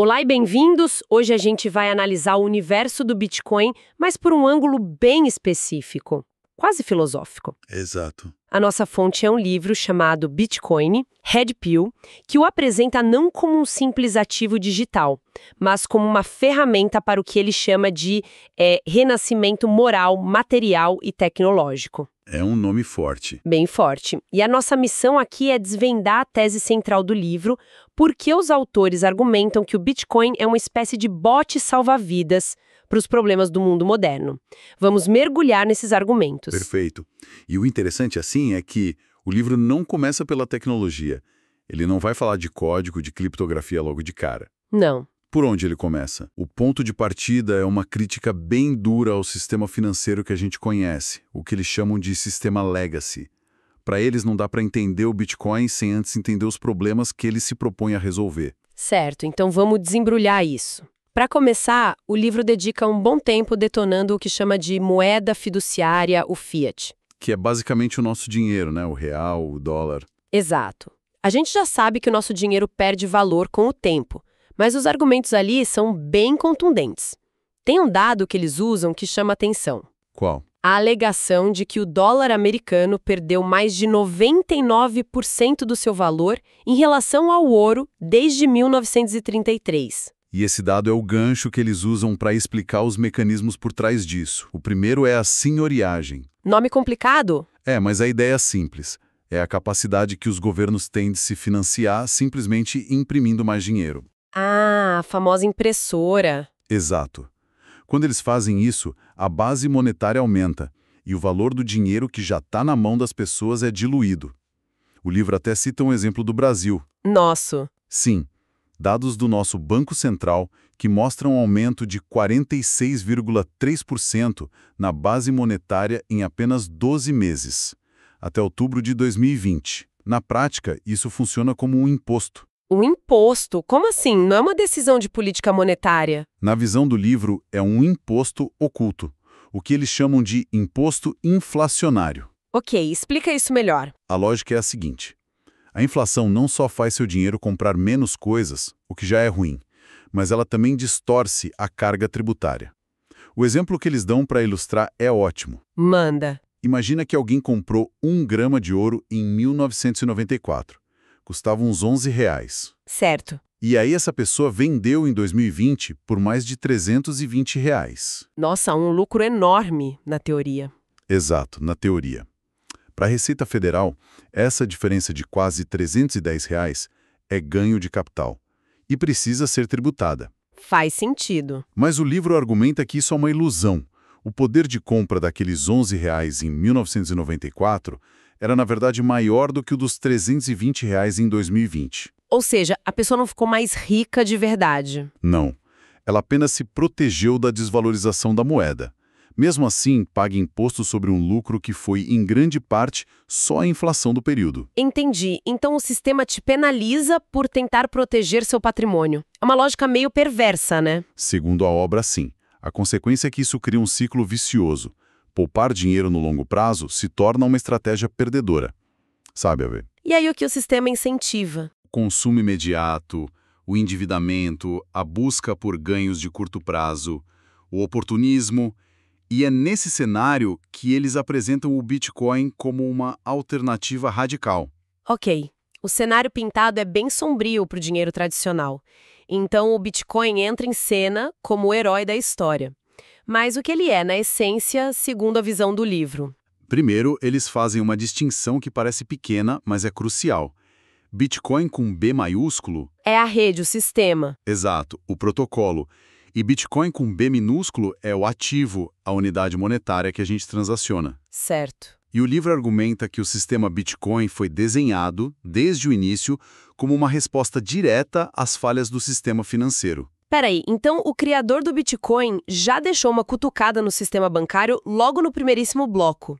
Olá e bem-vindos! Hoje a gente vai analisar o universo do Bitcoin, mas por um ângulo bem específico, quase filosófico. Exato. A nossa fonte é um livro chamado Bitcoin, Red Pill, que o apresenta não como um simples ativo digital, mas como uma ferramenta para o que ele chama de renascimento moral, material e tecnológico. É um nome forte. Bem forte. E a nossa missão aqui é desvendar a tese central do livro, porque os autores argumentam que o Bitcoin é uma espécie de bote salva-vidas para os problemas do mundo moderno. Vamos mergulhar nesses argumentos. Perfeito. E o interessante, assim, é que o livro não começa pela tecnologia. Ele não vai falar de código, de criptografia logo de cara. Não. Por onde ele começa? O ponto de partida é uma crítica bem dura ao sistema financeiro que a gente conhece, o que eles chamam de sistema legacy. Para eles, não dá para entender o Bitcoin sem antes entender os problemas que ele se propõe a resolver. Certo, então vamos desembrulhar isso. Para começar, o livro dedica um bom tempo detonando o que chama de moeda fiduciária, o fiat. Que é basicamente o nosso dinheiro, né? O real, o dólar. Exato. A gente já sabe que o nosso dinheiro perde valor com o tempo, mas os argumentos ali são bem contundentes. Tem um dado que eles usam que chama atenção. Qual? A alegação de que o dólar americano perdeu mais de 99% do seu valor em relação ao ouro desde 1933. E esse dado é o gancho que eles usam para explicar os mecanismos por trás disso. O primeiro é a senhoriagem. Nome complicado? Mas a ideia é simples. É a capacidade que os governos têm de se financiar simplesmente imprimindo mais dinheiro. Ah, a famosa impressora. Exato. Quando eles fazem isso, a base monetária aumenta e o valor do dinheiro que já está na mão das pessoas é diluído. O livro até cita um exemplo do Brasil. Nosso. Sim, dados do nosso Banco Central que mostram um aumento de 46,3% na base monetária em apenas 12 meses, até outubro de 2020. Na prática, isso funciona como um imposto. Um imposto? Como assim? Não é uma decisão de política monetária? Na visão do livro, é um imposto oculto, o que eles chamam de imposto inflacionário. Ok, explica isso melhor. A lógica é a seguinte: a inflação não só faz seu dinheiro comprar menos coisas, o que já é ruim, mas ela também distorce a carga tributária. O exemplo que eles dão para ilustrar é ótimo. Manda. Imagina que alguém comprou 1 grama de ouro em 1994. Custava uns R$11. Certo. E aí essa pessoa vendeu em 2020 por mais de R$320. Nossa, um lucro enorme, na teoria. Exato, na teoria. Para a Receita Federal, essa diferença de quase R$310 é ganho de capital e precisa ser tributada. Faz sentido. Mas o livro argumenta que isso é uma ilusão. O poder de compra daqueles R$11 em 1994 era, na verdade, maior do que o dos R$320 em 2020. Ou seja, a pessoa não ficou mais rica de verdade. Não. Ela apenas se protegeu da desvalorização da moeda. Mesmo assim, paga imposto sobre um lucro que foi, em grande parte, só a inflação do período. Entendi. Então o sistema te penaliza por tentar proteger seu patrimônio. É uma lógica meio perversa, né? Segundo a obra, sim. A consequência é que isso cria um ciclo vicioso. Poupar dinheiro no longo prazo se torna uma estratégia perdedora. Sabe, Ave? E aí o que o sistema incentiva? O consumo imediato, o endividamento, a busca por ganhos de curto prazo, o oportunismo. E é nesse cenário que eles apresentam o Bitcoin como uma alternativa radical. Ok, o cenário pintado é bem sombrio para o dinheiro tradicional. Então o Bitcoin entra em cena como o herói da história. Mas o que ele é, na essência, segundo a visão do livro? Primeiro, eles fazem uma distinção que parece pequena, mas é crucial. Bitcoin com B maiúsculo... É a rede, o sistema. Exato, o protocolo. E Bitcoin com B minúsculo é o ativo, a unidade monetária que a gente transaciona. Certo. E o livro argumenta que o sistema Bitcoin foi desenhado, desde o início, como uma resposta direta às falhas do sistema financeiro. Peraí, então o criador do Bitcoin já deixou uma cutucada no sistema bancário logo no primeiríssimo bloco.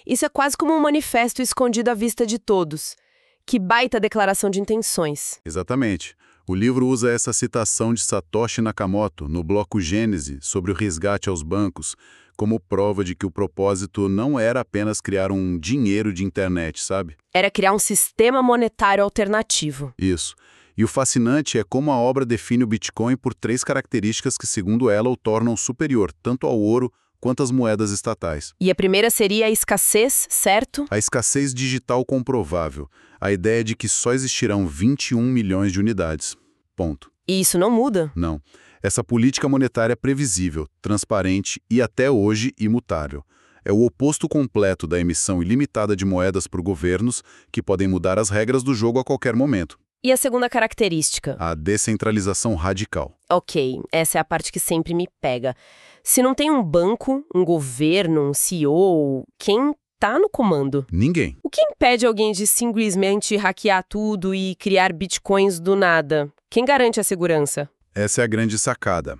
Isso é quase como um manifesto escondido à vista de todos. Que baita declaração de intenções. Exatamente. O livro usa essa citação de Satoshi Nakamoto no bloco Gênese sobre o resgate aos bancos como prova de que o propósito não era apenas criar um dinheiro de internet, sabe? Era criar um sistema monetário alternativo. Isso. E o fascinante é como a obra define o Bitcoin por 3 características que, segundo ela, o tornam superior tanto ao ouro quanto às moedas estatais. E a primeira seria a escassez, certo? A escassez digital comprovável, a ideia de que só existirão 21 milhões de unidades. Ponto. E isso não muda? Não. Essa política monetária é previsível, transparente e até hoje imutável. É o oposto completo da emissão ilimitada de moedas por governos que podem mudar as regras do jogo a qualquer momento. E a segunda característica? A descentralização radical. Ok, essa é a parte que sempre me pega. Se não tem um banco, um governo, um CEO, quem tá no comando? Ninguém. O que impede alguém de simplesmente hackear tudo e criar bitcoins do nada? Quem garante a segurança? Essa é a grande sacada.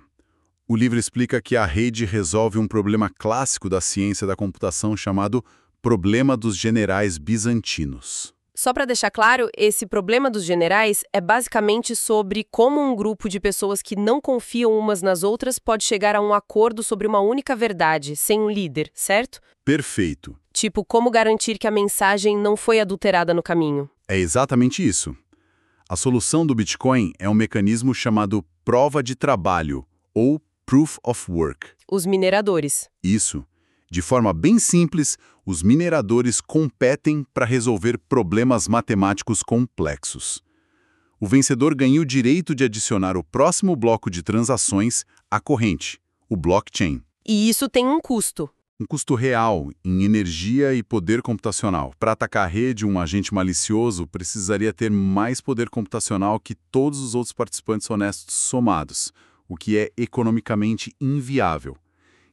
O livro explica que a rede resolve um problema clássico da ciência da computação chamado problema dos generais bizantinos. Só para deixar claro, esse problema dos generais é basicamente sobre como um grupo de pessoas que não confiam umas nas outras pode chegar a um acordo sobre uma única verdade, sem um líder, certo? Perfeito. Tipo, como garantir que a mensagem não foi adulterada no caminho. É exatamente isso. A solução do Bitcoin é um mecanismo chamado prova de trabalho, ou Proof of Work. Os mineradores. Isso. De forma bem simples, os mineradores competem para resolver problemas matemáticos complexos. O vencedor ganha o direito de adicionar o próximo bloco de transações à corrente, o blockchain. E isso tem um custo. Um custo real em energia e poder computacional. Para atacar a rede, um agente malicioso precisaria ter mais poder computacional que todos os outros participantes honestos somados, o que é economicamente inviável.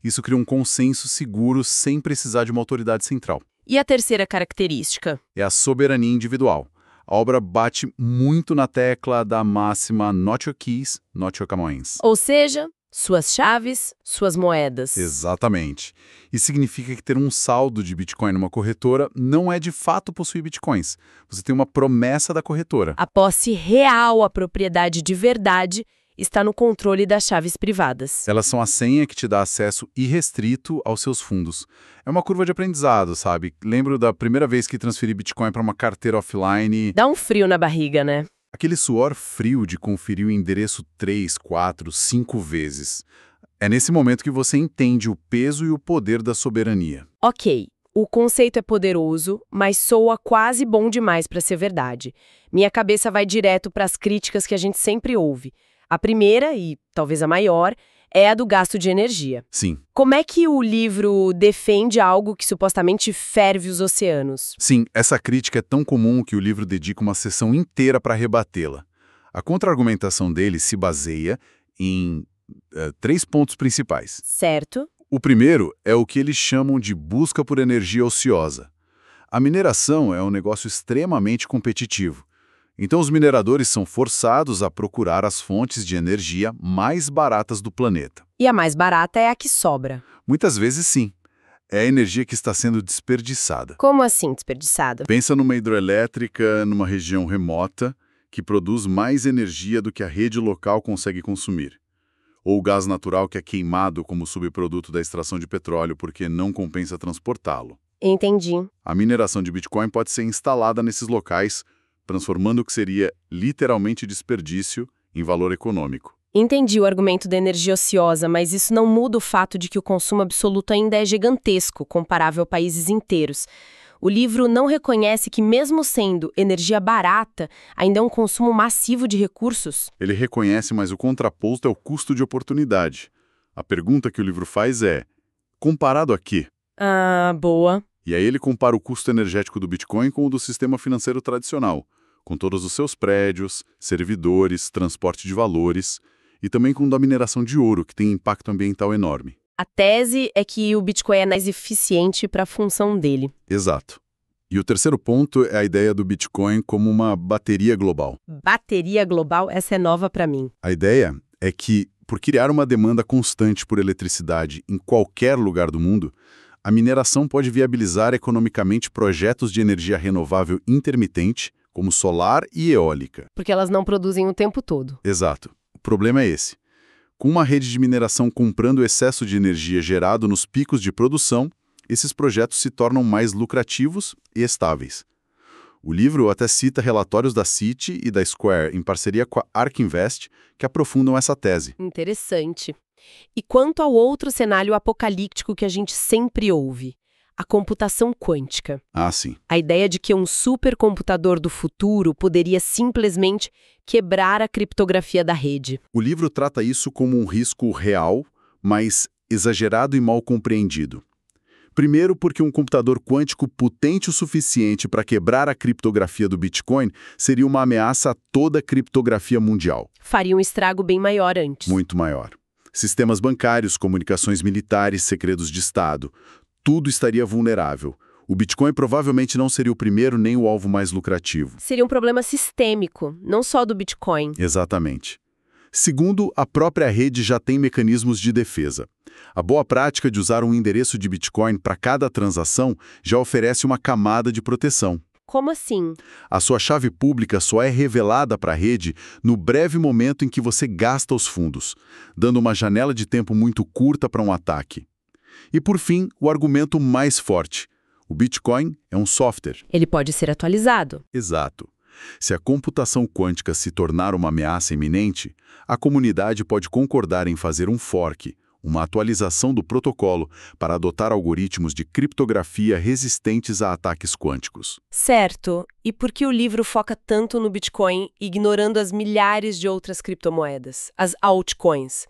Isso cria um consenso seguro sem precisar de uma autoridade central. E a terceira característica? É a soberania individual. A obra bate muito na tecla da máxima not your keys, not your coins. Ou seja, suas chaves, suas moedas. Exatamente. Isso significa que ter um saldo de Bitcoin numa corretora não é de fato possuir Bitcoins. Você tem uma promessa da corretora. A posse real, a propriedade de verdade, está no controle das chaves privadas. Elas são a senha que te dá acesso irrestrito aos seus fundos. É uma curva de aprendizado, sabe? Lembro da primeira vez que transferi Bitcoin para uma carteira offline. Dá um frio na barriga, né? Aquele suor frio de conferir o endereço 3, 4, 5 vezes. É nesse momento que você entende o peso e o poder da soberania. Ok, o conceito é poderoso, mas soa quase bom demais para ser verdade. Minha cabeça vai direto para as críticas que a gente sempre ouve. A primeira, e talvez a maior, é a do gasto de energia. Sim. Como é que o livro defende algo que supostamente ferve os oceanos? Sim, essa crítica é tão comum que o livro dedica uma sessão inteira para rebatê-la. A contra-argumentação dele se baseia em 3 pontos principais. Certo. O primeiro é o que eles chamam de busca por energia ociosa. A mineração é um negócio extremamente competitivo. Então, os mineradores são forçados a procurar as fontes de energia mais baratas do planeta. E a mais barata é a que sobra. Muitas vezes, sim. É a energia que está sendo desperdiçada. Como assim desperdiçada? Pensa numa hidroelétrica numa região remota que produz mais energia do que a rede local consegue consumir. Ou o gás natural que é queimado como subproduto da extração de petróleo porque não compensa transportá-lo. Entendi. A mineração de Bitcoin pode ser instalada nesses locais, transformando o que seria literalmente desperdício em valor econômico. Entendi o argumento da energia ociosa, mas isso não muda o fato de que o consumo absoluto ainda é gigantesco, comparável a países inteiros. O livro não reconhece que, mesmo sendo energia barata, ainda é um consumo massivo de recursos? Ele reconhece, mas o contraposto é o custo de oportunidade. A pergunta que o livro faz é, comparado a quê? Ah, boa. E aí ele compara o custo energético do Bitcoin com o do sistema financeiro tradicional, com todos os seus prédios, servidores, transporte de valores, e também com o da mineração de ouro, que tem impacto ambiental enorme. A tese é que o Bitcoin é mais eficiente para a função dele. Exato. E o terceiro ponto é a ideia do Bitcoin como uma bateria global. Bateria global, essa é nova para mim. A ideia é que, por criar uma demanda constante por eletricidade em qualquer lugar do mundo, a mineração pode viabilizar economicamente projetos de energia renovável intermitente, como solar e eólica. Porque elas não produzem o tempo todo. Exato. O problema é esse. Com uma rede de mineração comprando o excesso de energia gerado nos picos de produção, esses projetos se tornam mais lucrativos e estáveis. O livro até cita relatórios da Citi e da Square, em parceria com a ARK Invest, que aprofundam essa tese. Interessante. E quanto ao outro cenário apocalíptico que a gente sempre ouve, a computação quântica. Ah, sim. A ideia de que um supercomputador do futuro poderia simplesmente quebrar a criptografia da rede. O livro trata isso como um risco real, mas exagerado e mal compreendido. Primeiro, porque um computador quântico potente o suficiente para quebrar a criptografia do Bitcoin seria uma ameaça a toda a criptografia mundial. Faria um estrago bem maior antes. Muito maior. Sistemas bancários, comunicações militares, segredos de Estado, tudo estaria vulnerável. O Bitcoin provavelmente não seria o primeiro nem o alvo mais lucrativo. Seria um problema sistêmico, não só do Bitcoin. Exatamente. Segundo, a própria rede já tem mecanismos de defesa. A boa prática de usar um endereço de Bitcoin para cada transação já oferece uma camada de proteção. Como assim? A sua chave pública só é revelada para a rede no breve momento em que você gasta os fundos, dando uma janela de tempo muito curta para um ataque. E por fim, o argumento mais forte. O Bitcoin é um software. Ele pode ser atualizado. Exato. Se a computação quântica se tornar uma ameaça iminente, a comunidade pode concordar em fazer um fork, uma atualização do protocolo para adotar algoritmos de criptografia resistentes a ataques quânticos. Certo. E por que o livro foca tanto no Bitcoin, ignorando as milhares de outras criptomoedas, as altcoins?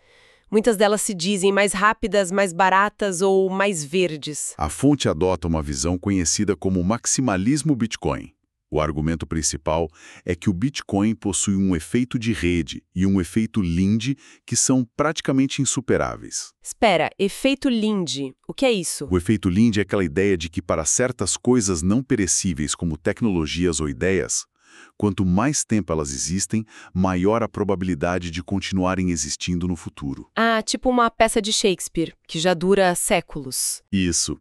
Muitas delas se dizem mais rápidas, mais baratas ou mais verdes. A fonte adota uma visão conhecida como maximalismo Bitcoin. O argumento principal é que o Bitcoin possui um efeito de rede e um efeito Lindy que são praticamente insuperáveis. Espera, efeito Lindy, o que é isso? O efeito Lindy é aquela ideia de que para certas coisas não perecíveis como tecnologias ou ideias, quanto mais tempo elas existem, maior a probabilidade de continuarem existindo no futuro. Ah, tipo uma peça de Shakespeare, que já dura séculos. Isso.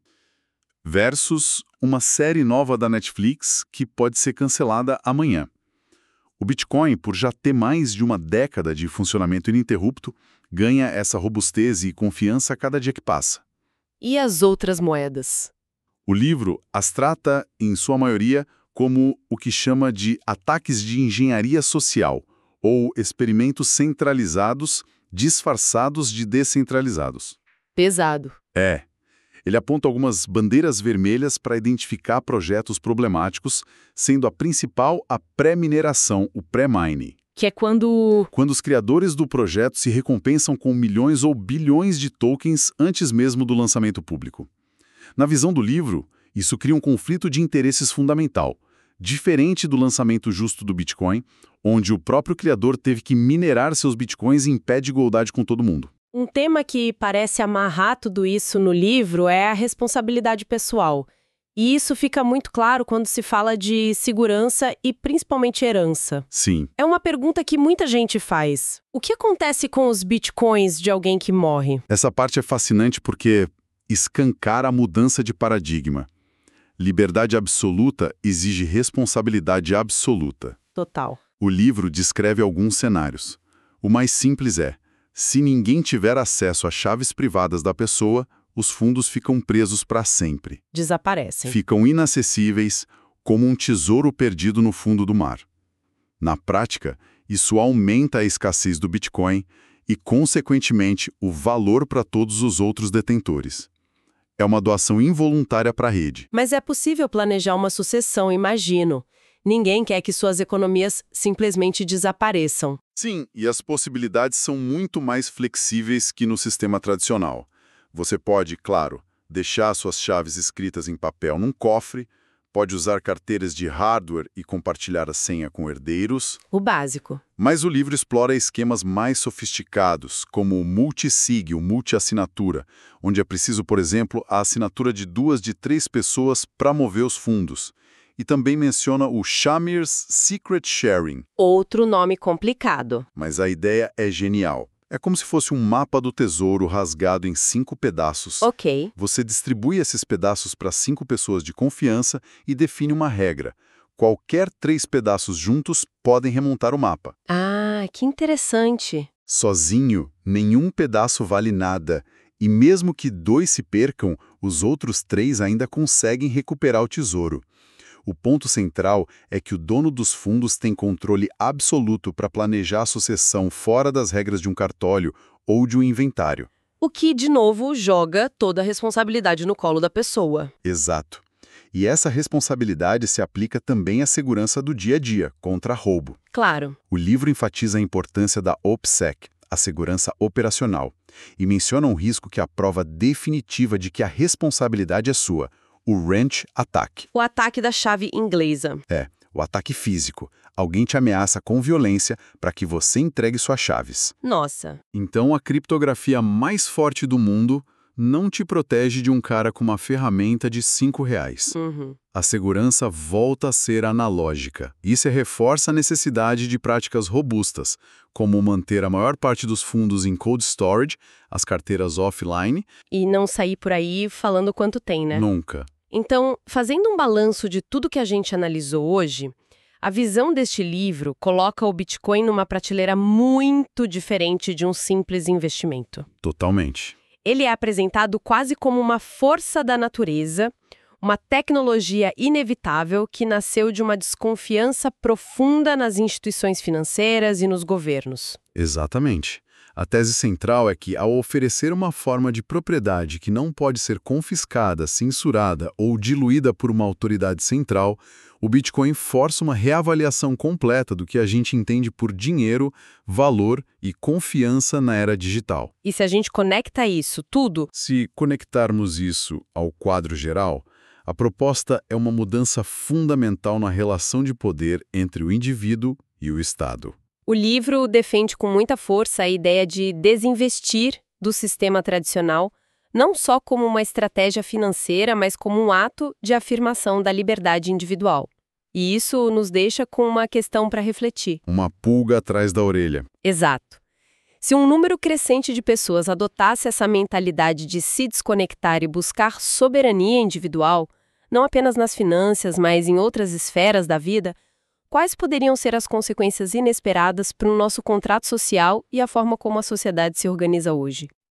Versus uma série nova da Netflix que pode ser cancelada amanhã. O Bitcoin, por já ter mais de uma década de funcionamento ininterrupto, ganha essa robustez e confiança a cada dia que passa. E as outras moedas? O livro as trata, em sua maioria, como o que chama de ataques de engenharia social, ou experimentos centralizados disfarçados de descentralizados. Pesado. É. Ele aponta algumas bandeiras vermelhas para identificar projetos problemáticos, sendo a principal a pré-mineração, o pré-mine. Que é quando Quando os criadores do projeto se recompensam com milhões ou bilhões de tokens antes mesmo do lançamento público. Na visão do livro, isso cria um conflito de interesses fundamental, diferente do lançamento justo do Bitcoin, onde o próprio criador teve que minerar seus Bitcoins em pé de igualdade com todo mundo. Um tema que parece amarrar tudo isso no livro é a responsabilidade pessoal. E isso fica muito claro quando se fala de segurança e principalmente herança. Sim. É uma pergunta que muita gente faz. O que acontece com os bitcoins de alguém que morre? Essa parte é fascinante porque escancara a mudança de paradigma. Liberdade absoluta exige responsabilidade absoluta. Total. O livro descreve alguns cenários. O mais simples é: se ninguém tiver acesso às chaves privadas da pessoa, os fundos ficam presos para sempre. Desaparecem. Ficam inacessíveis, como um tesouro perdido no fundo do mar. Na prática, isso aumenta a escassez do Bitcoin e, consequentemente, o valor para todos os outros detentores. É uma doação involuntária para a rede. Mas é possível planejar uma sucessão, imagino. Ninguém quer que suas economias simplesmente desapareçam. Sim, e as possibilidades são muito mais flexíveis que no sistema tradicional. Você pode, claro, deixar suas chaves escritas em papel num cofre, pode usar carteiras de hardware e compartilhar a senha com herdeiros. O básico. Mas o livro explora esquemas mais sofisticados, como o multisig, o multiassinatura, onde é preciso, por exemplo, a assinatura de 2 de 3 pessoas para mover os fundos. E também menciona o Shamir's Secret Sharing. Outro nome complicado. Mas a ideia é genial. É como se fosse um mapa do tesouro rasgado em 5 pedaços. Ok. Você distribui esses pedaços para 5 pessoas de confiança e define uma regra. Qualquer 3 pedaços juntos podem remontar o mapa. Ah, que interessante. Sozinho, nenhum pedaço vale nada. E mesmo que 2 se percam, os outros 3 ainda conseguem recuperar o tesouro. O ponto central é que o dono dos fundos tem controle absoluto para planejar a sucessão fora das regras de um cartório ou de um inventário. O que, de novo, joga toda a responsabilidade no colo da pessoa. Exato. E essa responsabilidade se aplica também à segurança do dia a dia, contra roubo. Claro. O livro enfatiza a importância da OPSEC, a segurança operacional, e menciona um risco que é a prova definitiva de que a responsabilidade é sua, o wrench attack. O ataque da chave inglesa. O ataque físico. Alguém te ameaça com violência para que você entregue suas chaves. Nossa. Então, a criptografia mais forte do mundo não te protege de um cara com uma ferramenta de R$5. A segurança volta a ser analógica. Isso reforça a necessidade de práticas robustas, como manter a maior parte dos fundos em cold storage, as carteiras offline. E não sair por aí falando quanto tem, né? Nunca. Então, fazendo um balanço de tudo que a gente analisou hoje, a visão deste livro coloca o Bitcoin numa prateleira muito diferente de um simples investimento. Totalmente. Ele é apresentado quase como uma força da natureza, uma tecnologia inevitável que nasceu de uma desconfiança profunda nas instituições financeiras e nos governos. Exatamente. A tese central é que, ao oferecer uma forma de propriedade que não pode ser confiscada, censurada ou diluída por uma autoridade central, o Bitcoin força uma reavaliação completa do que a gente entende por dinheiro, valor e confiança na era digital. E se a gente conecta isso tudo, Se conectarmos isso ao quadro geral, a proposta é uma mudança fundamental na relação de poder entre o indivíduo e o Estado. o livro defende com muita força a ideia de desinvestir do sistema tradicional, não só como uma estratégia financeira, mas como um ato de afirmação da liberdade individual. E isso nos deixa com uma questão para refletir. Uma pulga atrás da orelha. Exato. Se um número crescente de pessoas adotasse essa mentalidade de se desconectar e buscar soberania individual, não apenas nas finanças, mas em outras esferas da vida, quais poderiam ser as consequências inesperadas para o nosso contrato social e a forma como a sociedade se organiza hoje?